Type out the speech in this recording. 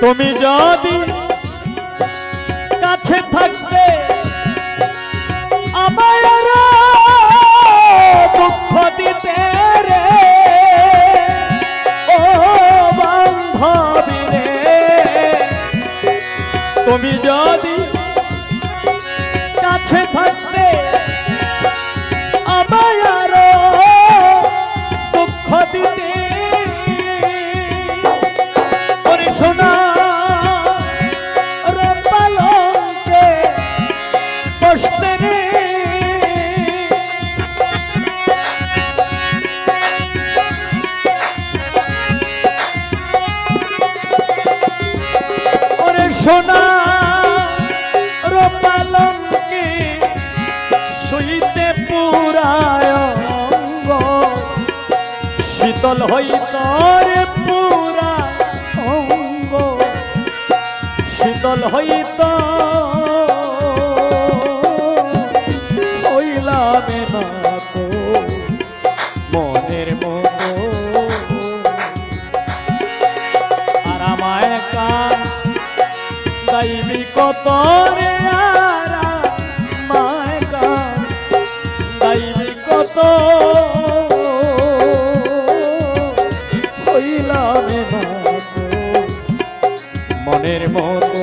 তুমি যদি কাছে থাকতে আমায় দুঃখ দিতে রে ও বান্ধবী রে, তুমি যদি কাছে থাকতে আমায় দুঃখ দিতে ওরে সোনা রপালঙ্কে বসতে রে, ওরে সোনা রপালঙ্কে শুইতে পুরায় অঙ্গ শীতল হইত রে পুরা অঙ্গ শীতল হইত হইলামে না তো মনের মতো আর আমায় কান গাইবি কত রে আর আমায় কান গাইবি কত হইলামে না তো মনের মতো।